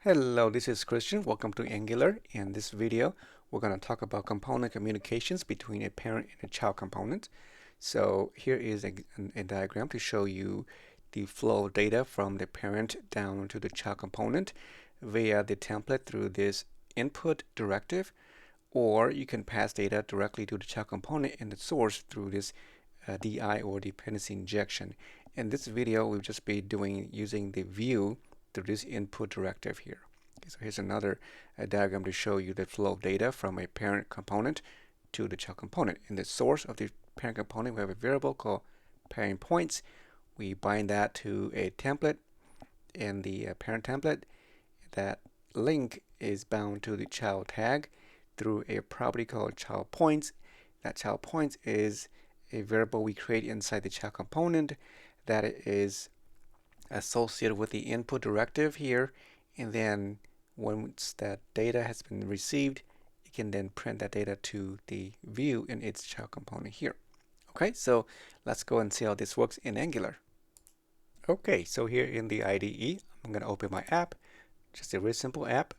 Hello, this is Christian. Welcome to Angular. In this video, we're going to talk about component communications between a parent and a child component. So here is a diagram to show you the flow of data from the parent down to the child component via the template through this input directive, or you can pass data directly to the child component and the source through this DI or dependency injection. In this video, we'll just be using the Vue through this input directive here. Okay, so here's another diagram to show you the flow of data from a parent component to the child component. In the source of the parent component, we have a variable called parent points. We bind that to a template in the parent template. That link is bound to the child tag through a property called child points. That child points is a variable we create inside the child component that is associated with the input directive here, and then once that data has been received, it can then print that data to the view in its child component here. Okay, so let's go and see how this works in Angular. Okay, so here in the IDE, I'm going to open my app, just a very simple app.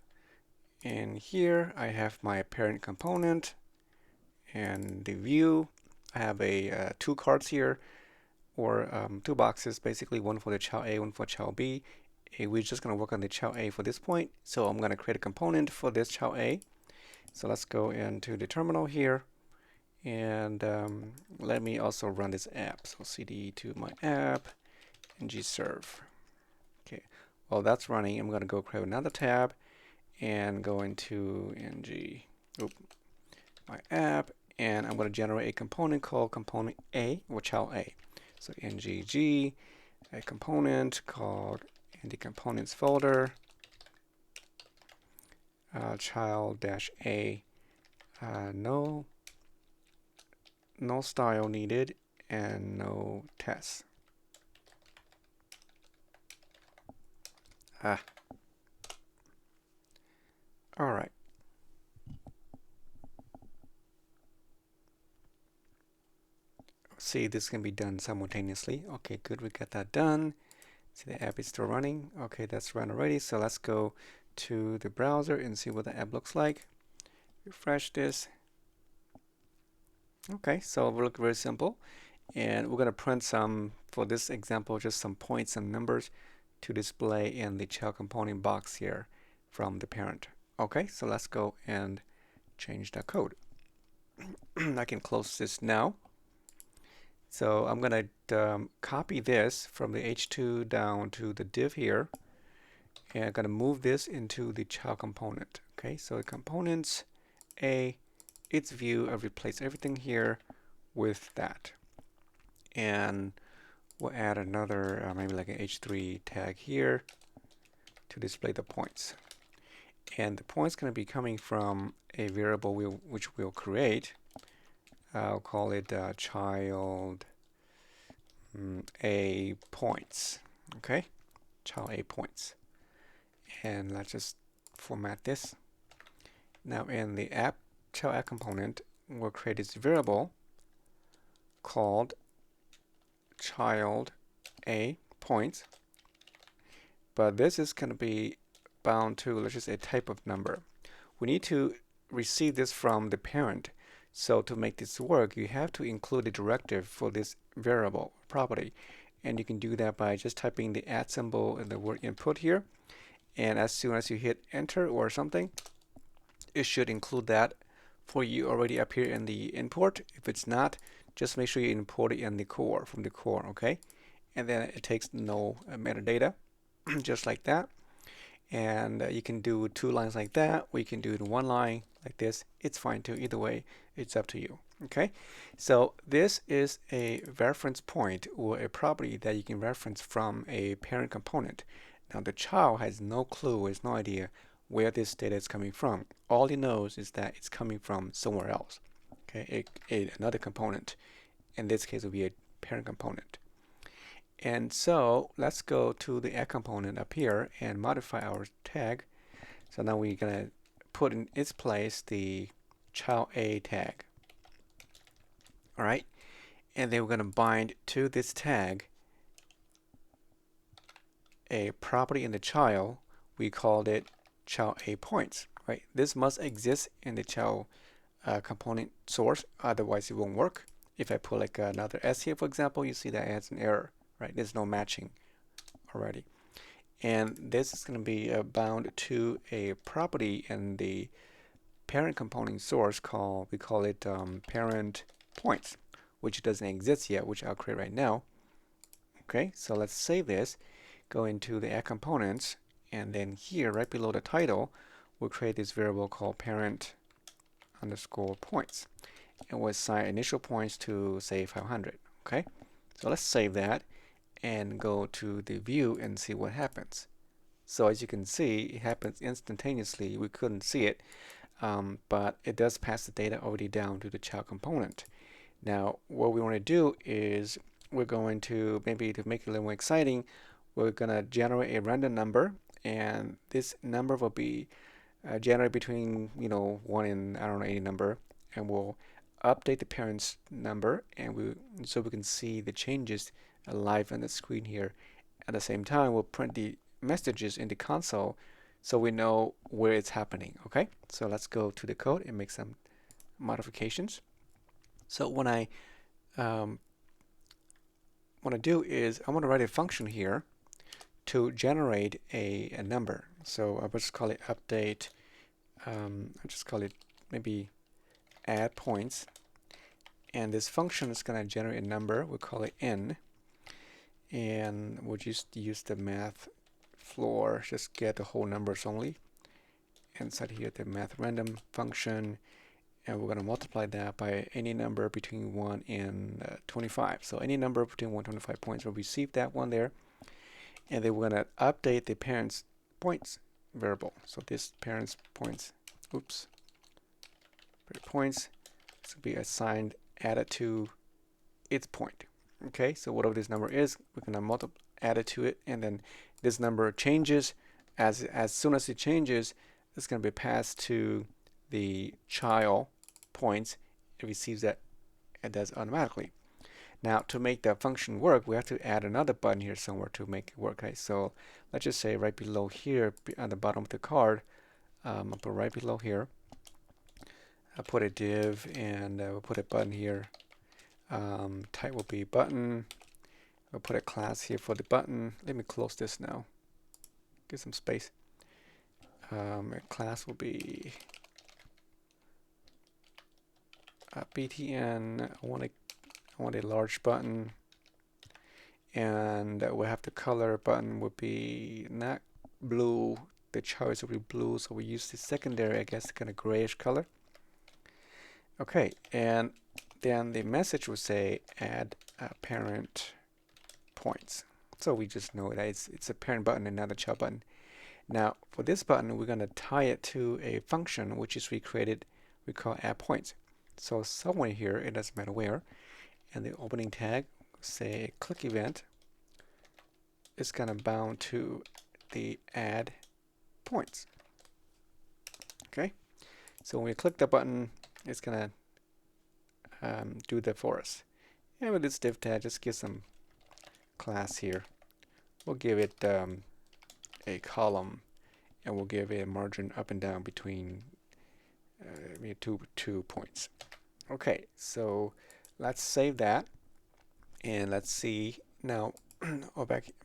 And here I have my parent component and the view. I have two cards here, or two boxes, basically one for the child A, one for child B. We're just going to work on the child A for this point. So I'm going to create a component for this child A. So let's go into the terminal here, and let me also run this app. So cd to my app, ng-serve. Okay, while that's running, I'm going to go create another tab and go into my app, and I'm going to generate a component called component A, or child A. So ngg, a component called in the components folder, child-a, no style needed and no tests. All right. See, this can be done simultaneously. Okay, good, we got that done. See, the app is still running. Okay, that's run already. So let's go to the browser and see what the app looks like. Refresh this. Okay, so it will look very simple. And we're going to print some, for this example, just some points and numbers to display in the child component box here from the parent. Okay, so let's go and change the code. I can close this now. So I'm going to copy this from the H2 down to the div here, and I'm going to move this into the child component. Okay, so the components A, its view, I replace everything here with that. And we'll add another, maybe like an H3 tag here to display the points. And the points going to be coming from a variable which we'll create. I'll call it child A points. Okay, child A points. And let's just format this. Now in the child app component, we'll create this variable called child A points. But this is going to be bound to, let's just say, a type of number. We need to receive this from the parent. So to make this work, you have to include a directive for this variable property. And you can do that by just typing the @ symbol in the word input here. And as soon as you hit enter or something, it should include that for you already up here in the import. If it's not, just make sure you import it in the core, from the core, okay? And then it takes no metadata, just like that. And you can do 2 lines like that, or you can do it in 1 line like this. It's fine too. Either way, it's up to you. Okay, so this is a reference point or a property that you can reference from a parent component. Now the child has no clue, has no idea where this data is coming from. All he knows is that it's coming from somewhere else. Okay, another component. In this case, it will be a parent component. And so let's go to the add component up here and modify our tag. So now we're going to put in its place the child A tag. All right, and then we're going to bind to this tag a property in the child we called it child a points, right? This must exist in the child component source, otherwise it won't work. If I put like another S here, for example, you see that it has an error, right? There's no matching already. And this is going to be bound to a property in the parent component source we call it parent points, which doesn't exist yet, which I'll create right now. Okay, so let's save this, go into the add components, and then here right below the title, we'll create this variable called parent underscore points, and we'll assign initial points to say 500. Okay, so let's save that and go to the view and see what happens. So as you can see, it happens instantaneously. We couldn't see it, but it does pass the data already down to the child component. Now, what we want to do is we're going to, maybe to make it a little more exciting, we're going to generate a random number, and this number will be generated between, 1 and, I don't know, any number, and we'll update the parent's number, and so we can see the changes live on the screen here. At the same time, we'll print the messages in the console so we know where it's happening. Okay, so let's go to the code and make some modifications. So what I want to do is I want to write a function here to generate a number. So I'll just call it update. I'll just call it maybe add points. And this function is going to generate a number. We'll call it n. And we'll just use the math floor, just get the whole numbers only. Inside here, the math random function. And we're going to multiply that by any number between 1 and 25. So any number between 1 and 25 points will receive that one there. And then we're going to update the parent's points variable. So this parent's points, points, this will be assigned, added to its point. Okay, so whatever this number is, we're going to add it to it, and then this number changes. As soon as it changes, it's going to be passed to the child points. It receives that, it does automatically. Now, to make that function work, we have to add another button here somewhere to make it work. Okay, so let's just say right below here, at the bottom of the card, I'll put right below here. I'll put a div, and we'll put a button here. Type will be button. We'll put a class here for the button. Let me close this now. Give some space. A class will be btn. I want a large button, and we'll have the color button would be not blue. The choice will be blue, so we use the secondary, I guess, kind of grayish color. Okay, and then the message will say add parent points. So we just know that it's a parent button and not a child button. Now for this button, we're going to tie it to a function which is we call add points. So somewhere here, it doesn't matter where, and the opening tag, say click event, is going to bound to the add points. Okay, so when we click the button, it's going to do that for us. And with this div tag, just give some class here. We'll give it a column, and we'll give a margin up and down between 2 points. Okay, so let's save that, and let's see now.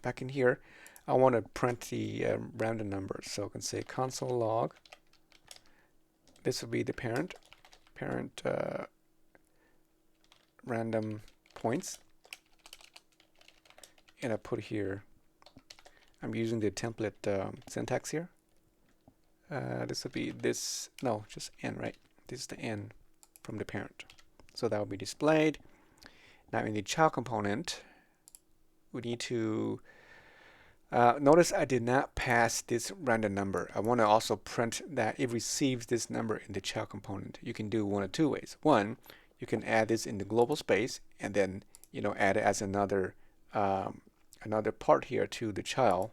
back in here, I want to print the random numbers. So I can say console log. This will be the parent random points, and I put here, I'm using the template syntax here. This will be this, no, just n, right? This is the n from the parent. So that will be displayed. Now in the child component, we need to notice I did not pass this random number. I want to also print that it receives this number in the child component. You can do one of two ways. One, you can add this in the global space, and then add it as another part here to the child,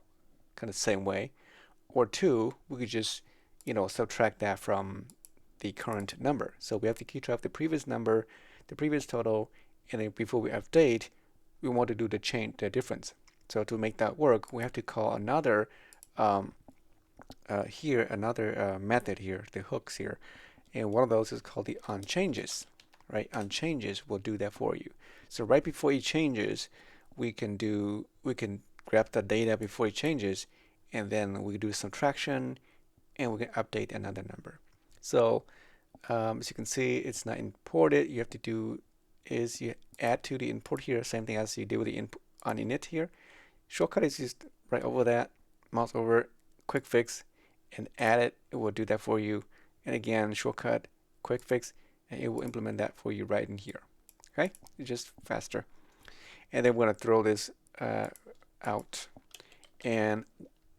kind of same way. Or two, we could just subtract that from the current number. So we have to keep track of the previous number, the previous total, and then before we update, we want to do the difference. So to make that work, we have to call another here another method here, the hooks here, and one of those is called the onChanges, right? OnChanges will do that for you. So right before it changes, we can grab the data before it changes, and then we do subtraction, and we can update another number. So as you can see, it's not imported. You have to do is you add to the import here, same thing as you do with the input on init here. Shortcut is just right over that, mouse over, quick fix, and add it. It will do that for you. And again, shortcut, quick fix, and it will implement that for you right in here. Okay, it's just faster. And then we're going to throw this out. And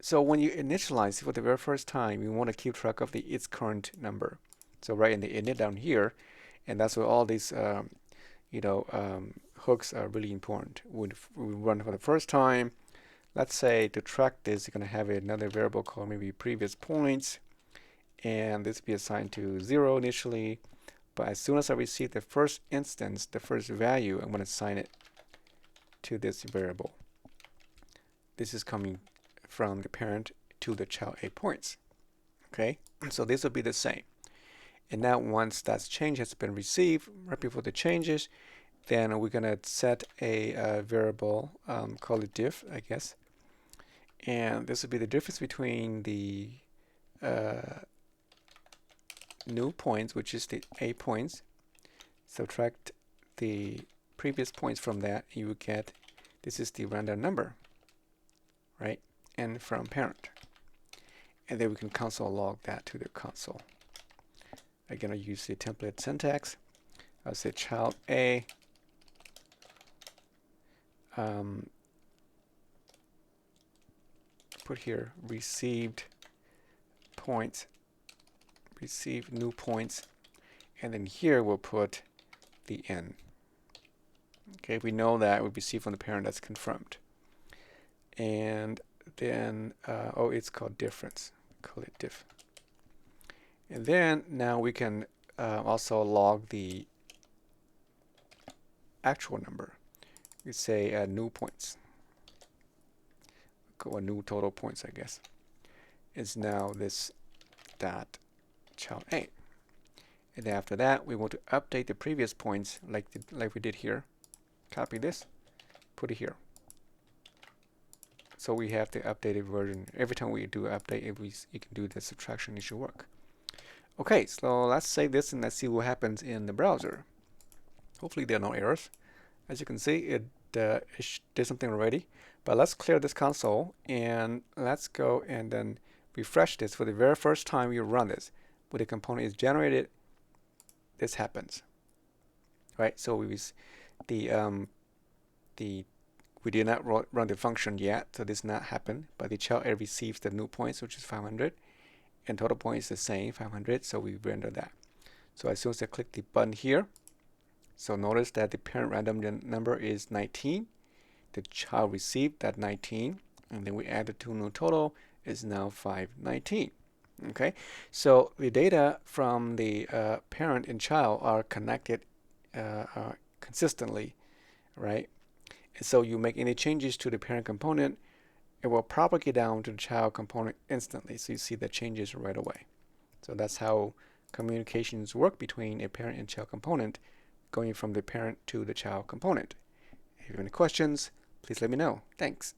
so when you initialize for the very first time, you want to keep track of its current number. So right in the init down here, and that's where all these hooks are really important. When we run for the first time, let's say to track this, you're going to have another variable called maybe previous points, and this will be assigned to 0 initially. But as soon as I receive the first instance, the first value, I'm going to assign it to this variable. This is coming from the parent to the child a points. Okay, so this will be the same. And now once that change has been received, right before the changes, then we're going to set a variable, call it diff, I guess. And this will be the difference between the new points, which is the a points. Subtract the previous points from that, you will get, this is the random number, right? And from parent. And then we can console log that to the console. Again, I use the template syntax. I'll say child A put here received points, receive new points, and then here we'll put the n. Okay, we know that we receive from the parent, that's confirmed. And then oh, it's called difference. Call it diff. And then now we can also log the actual number. We say new points. Or new total points, I guess. Is now this dot child A. And then after that, we want to update the previous points like we did here. Copy this, put it here. So we have the updated version. Every time we do an update, you can do the subtraction, it should work. Okay, so let's save this and let's see what happens in the browser. Hopefully there are no errors. As you can see, it did something already. But let's clear this console and let's go and then refresh this. For the very first time you run this, when the component is generated, this happens. Right? So we did not run the function yet, so this did not happen. But the child A receives the new points, which is 500, and total points is the same, 500. So we render that. So as soon as I click the button here, so notice that the parent random number is 19. The child received that 19, and then we add the two new total is now 519. Okay, so the data from the parent and child are connected consistently, right? And so you make any changes to the parent component, it will propagate down to the child component instantly. So you see the changes right away. So that's how communications work between a parent and child component, going from the parent to the child component. If you have any questions, please let me know. Thanks.